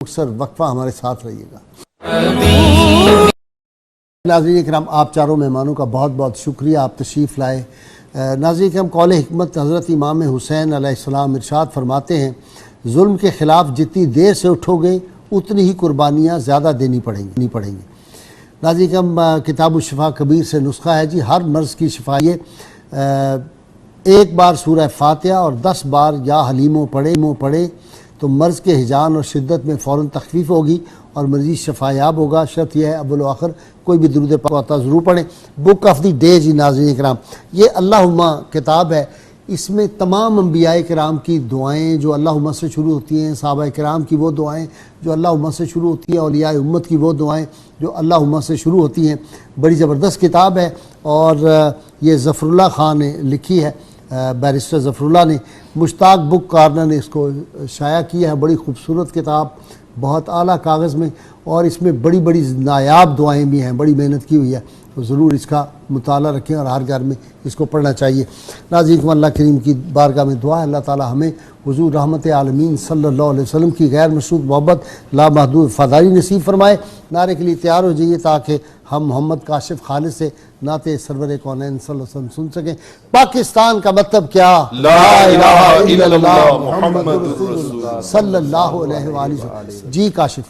अक्सर वक्फा हमारे साथ रहिएगा। नाज़रीन इकराम, आप चारों मेहमानों का बहुत बहुत शुक्रिया, आप तशरीफ़ लाए। नाज़रीन इकराम, कौल हिकमत हज़रत इमाम हुसैन अलैहिस्सलाम इरशाद फरमाते हैं, जुल्म के ख़िलाफ़ जितनी देर से उठोगे उतनी ही कुर्बानियाँ ज़्यादा देनी पड़ेंगी। नाज़रीन इकराम, किताब शिफा कबीर से नुस्खा है जी, हर मर्ज़ की शिफा ये एक बार सूरह फातिहा और 10 बार या हलीमो पढ़े तो मर्ज़ के हिजान और शिद्दत में फ़ौरन तख़फ़ीफ़ होगी और मरीज़ शफ़ायाब होगा। शर्त यह है अव्वल व आखिर कोई भी दुरूद पाक आता ज़रूर पढ़ें। बुक ऑफ द डे जी नाज़रीन इकराम, ये अल्लाहुम्मा किताब है, इसमें तमाम अंबिया किराम की दुआएँ जो अल्लाहुम्मा से शुरू होती हैं, सहाबा किराम की वो दुआएँ जो अल्लाहुम्मा से शुरू होती हैं, औलिया उम्मत की वो दुआएँ जो अल्लाहुम्मा से शुरू होती हैं। बड़ी ज़बरदस्त किताब है और ये ज़फ़रुल्लाह ख़ान ने लिखी है, बैरिस्टर ज़फ़रुल्लाह ने। मुश्ताक बुक कॉर्नर ने इसको शाया किया है। बड़ी खूबसूरत किताब, बहुत आला कागज़ में, और इसमें बड़ी बड़ी नायाब दुआएँ भी हैं, बड़ी मेहनत की हुई है। तो ज़रूर इसका मुताला रखें और हर घर में इसको पढ़ना चाहिए। नाज़रीन, अल्लाह करीम की बारगाह में दुआ है अल्लाह ताला हमें हुज़ूर रहमत आलमीन सल्लल्लाहु अलैहि वसल्लम की गैर मशरूत मोहब्बत लामहदूद फ़दाई नसीब फरमाए। नारे के लिए तैयार हो जाइए ताकि हम मोहम्मद काशिफ खालिद से नाते सरवर कौनैन सल्लल्लाहु अलैहि वसल्लम सुन सकें। पाकिस्तान का मतलब क्या? ला इलाहा इल्लल्लाह मुहम्मद रसूलुल्लाह सल्लल्लाहु अलैहि वसल्लम। जी काशिफ।